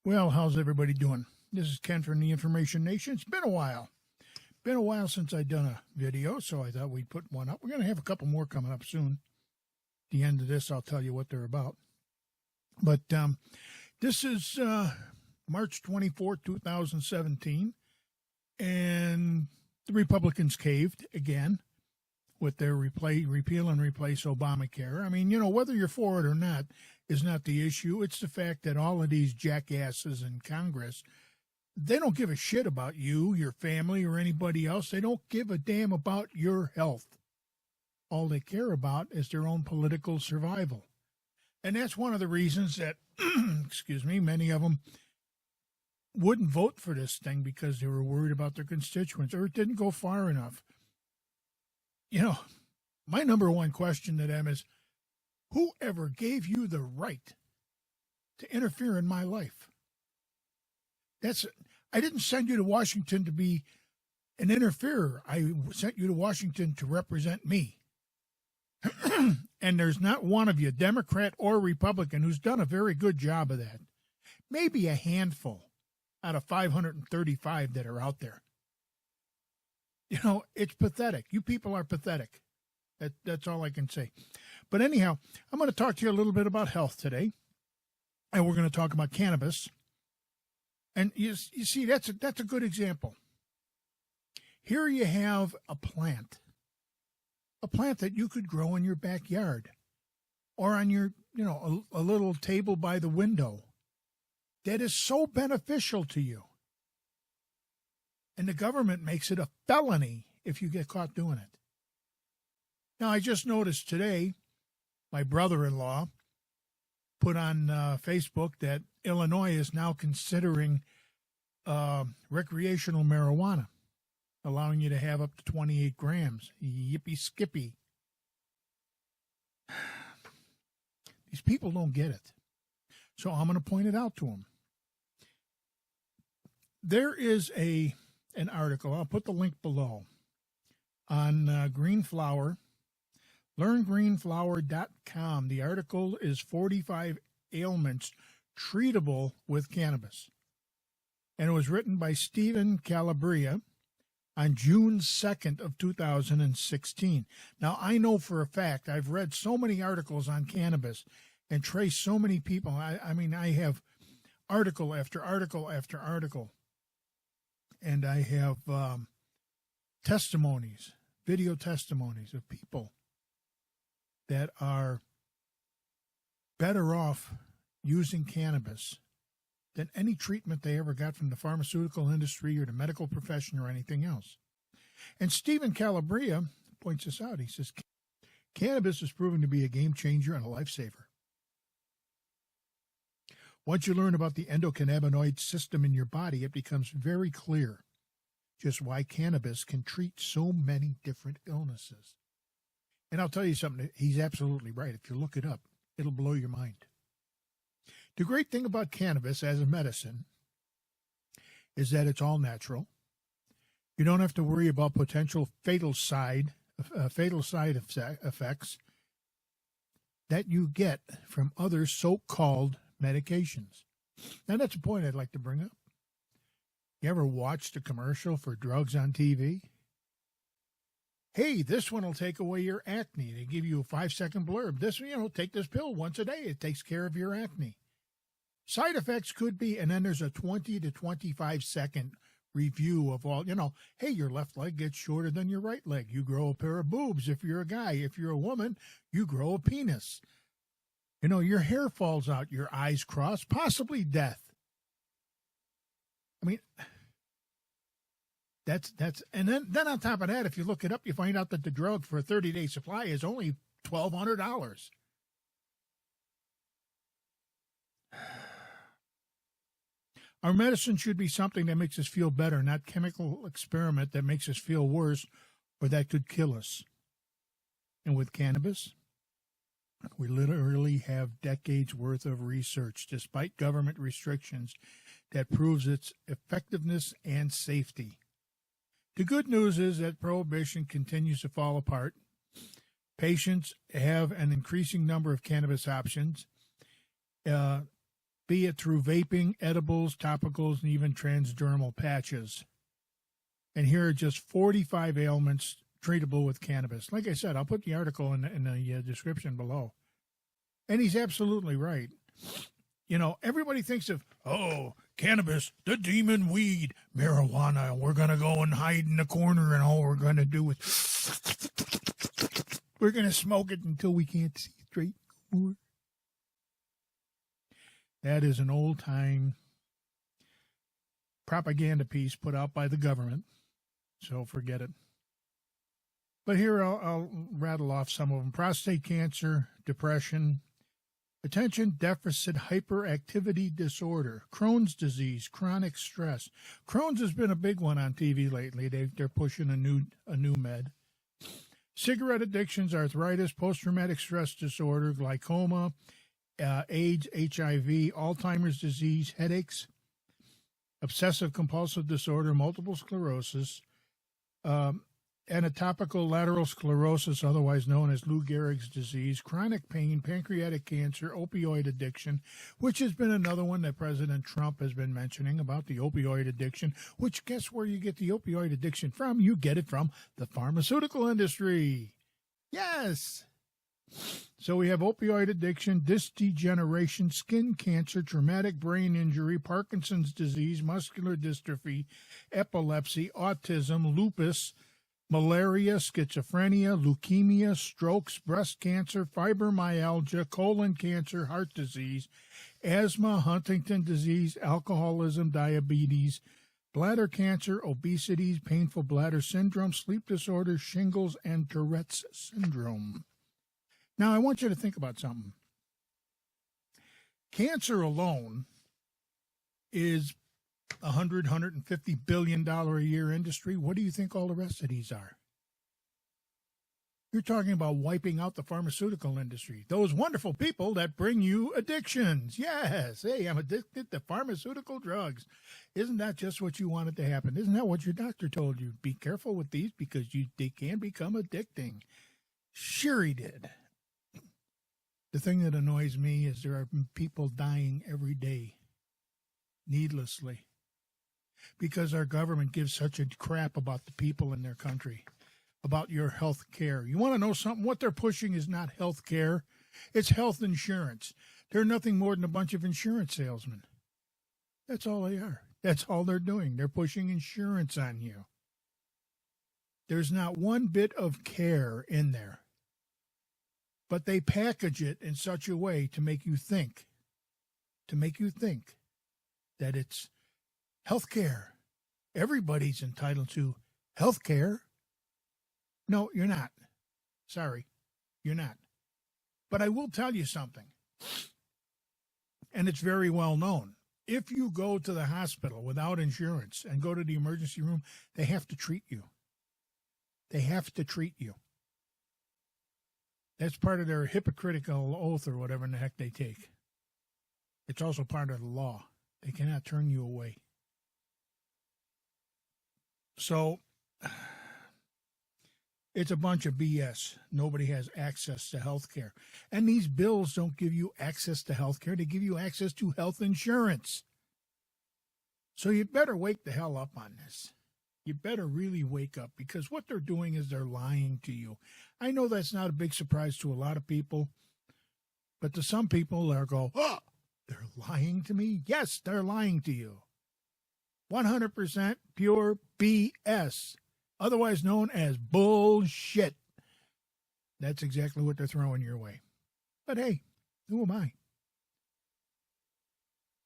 Well, how's everybody doing? This is Ken from the Information Nation. It's been a while. Been a while since I've done a video, so I thought we'd put one up. We're going to have a couple more coming up soon. At the end of this, I'll tell you what they're about. But this is March 24, 2017, and the Republicans caved again with their repeal and replace Obamacare. I mean, whether you're for it or not is not the issue. It's the fact that all of these jackasses in Congress, they don't give a shit about you, your family, or anybody else. They don't give a damn about your health. All they care about is their own political survival. And that's one of the reasons that, many of them wouldn't vote for this thing because they were worried about their constituents, or it didn't go far enough. My number one question to them is, whoever gave you the right to interfere in my life? I didn't send you to Washington to be an interferer. I sent you to Washington to represent me. And there's not one of you, Democrat or Republican, who's done a very good job of that. Maybe a handful out of 535 that are out there. It's pathetic. You people are pathetic. That's all I can say. But anyhow, I'm going to talk to you a little bit about health today. And we're going to talk about cannabis. And you see, that's a good example. Here you have a plant that you could grow in your backyard or on your, a little table by the window that is so beneficial to you. And the government makes it a felony if you get caught doing it. Now, I just noticed today, my brother-in-law put on Facebook that Illinois is now considering recreational marijuana, allowing you to have up to 28 grams. Yippee-skippy. These people don't get it. So I'm going to point it out to them. There is an article, I'll put the link below, on Green Flower. LearnGreenFlower.com. The article is 45 Ailments Treatable with Cannabis. And it was written by Stephen Calabria on June 2nd of 2016. Now, I know for a fact, I've read so many articles on cannabis and traced so many people. I have article after article after article. And I have testimonies, video testimonies of people that are better off using cannabis than any treatment they ever got from the pharmaceutical industry or the medical profession or anything else. And Stephen Calabria points this out. He says, cannabis is proven to be a game changer and a lifesaver. Once you learn about the endocannabinoid system in your body, it becomes very clear just why cannabis can treat so many different illnesses. And I'll tell you something, he's absolutely right. If you look it up, it'll blow your mind. The great thing about cannabis as a medicine is that it's all natural. You don't have to worry about potential fatal side effects that you get from other so-called medications. Now, that's a point I'd like to bring up. You ever watched a commercial for drugs on TV? Hey, this one will take away your acne. They give you a 5-second blurb. This, take this pill once a day. It takes care of your acne. Side effects could be, and then there's a 20 to 25-second review of all, hey, your left leg gets shorter than your right leg. You grow a pair of boobs if you're a guy. If you're a woman, you grow a penis. Your hair falls out, your eyes cross, possibly death. I mean, that's and then on top of that, if you look it up, you find out that the drug for a 30-day supply is only $1,200. Our medicine should be something that makes us feel better, not chemical experiment that makes us feel worse or that could kill us. And with cannabis, we literally have decades worth of research, despite government restrictions, that proves its effectiveness and safety. The good news is that prohibition continues to fall apart. Patients have an increasing number of cannabis options. be it through vaping, edibles, topicals, and even transdermal patches. And here are just 45 ailments treatable with cannabis. Like I said, I'll put the article in the description below. And he's absolutely right. You know, everybody thinks of, oh, cannabis, the demon weed, marijuana. We're going to go and hide in the corner, and all we're going to do is we're going to smoke it until we can't see straight anymore. That is an old-time propaganda piece put out by the government, so forget it. But here I'll rattle off some of them. Prostate cancer, depression, attention deficit hyperactivity disorder, Crohn's disease, chronic stress. Crohn's has been a big one on TV lately. They're pushing a new med. Cigarette addictions, arthritis, post-traumatic stress disorder, glaucoma, AIDS, HIV, Alzheimer's disease, headaches, obsessive-compulsive disorder, multiple sclerosis, anatopical lateral sclerosis, otherwise known as Lou Gehrig's disease, chronic pain, pancreatic cancer, opioid addiction, which has been another one that President Trump has been mentioning about the opioid addiction, which guess where you get the opioid addiction from? You get it from the pharmaceutical industry. Yes. So we have opioid addiction, disc degeneration, skin cancer, traumatic brain injury, Parkinson's disease, muscular dystrophy, epilepsy, autism, lupus, malaria, schizophrenia, leukemia, strokes, breast cancer, fibromyalgia, colon cancer, heart disease, asthma, Huntington disease, alcoholism, diabetes, bladder cancer, obesity, painful bladder syndrome, sleep disorders, shingles, and Tourette's syndrome. Now, I want you to think about something. Cancer alone is $150 billion a year industry. What do you think all the rest of these are? You're talking about wiping out the pharmaceutical industry. Those wonderful people that bring you addictions. Yes. Hey, I'm addicted to pharmaceutical drugs. Isn't that just what you wanted to happen? Isn't that what your doctor told you? Be careful with these because they can become addicting. Sure he did. The thing that annoys me is there are people dying every day needlessly because our government gives such a crap about the people in their country, about your health care. You want to know something? What they're pushing is not health care. It's health insurance. They're nothing more than a bunch of insurance salesmen. That's all they are. That's all they're doing. They're pushing insurance on you. There's not one bit of care in there. But they package it in such a way to make you think that it's health care. Everybody's entitled to health care. No, you're not. Sorry, you're not. But I will tell you something, and it's very well known. If you go to the hospital without insurance and go to the emergency room, they have to treat you. They have to treat you. That's part of their hypocritical oath or whatever in the heck they take. It's also part of the law. They cannot turn you away. So, it's a bunch of BS. Nobody has access to health care. And these bills don't give you access to health care. They give you access to health insurance. So you better wake the hell up on this. You better really wake up because what they're doing is they're lying to you. I know that's not a big surprise to a lot of people, but to some people they'll go, oh, they're lying to me? Yes, they're lying to you. 100% pure BS, otherwise known as bullshit. That's exactly what they're throwing your way. But hey, who am I?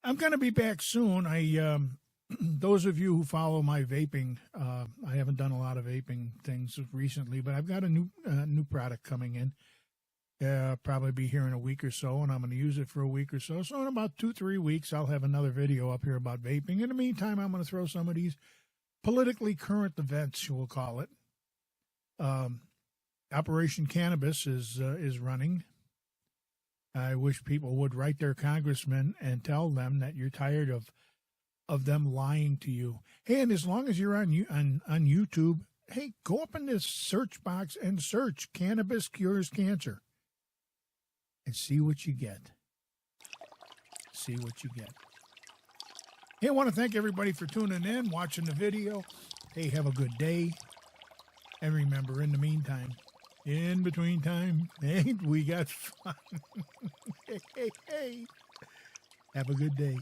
I'm going to be back soon. Those of you who follow my vaping, I haven't done a lot of vaping things recently, but I've got a new product coming in. Probably be here in a week or so, and I'm going to use it for a week or so. So in about 2-3 weeks, I'll have another video up here about vaping. In the meantime, I'm going to throw some of these politically current events, we'll call it. Operation Cannabis is running. I wish people would write their congressmen and tell them that you're tired of them lying to you. Hey, and as long as you're on YouTube, hey, go up in this search box and search Cannabis Cures Cancer and see what you get. see what you get. Hey, I want to thank everybody for tuning in, watching the video. Hey, have a good day. And remember, in the meantime, in between time, ain't we got fun? Hey. Have a good day.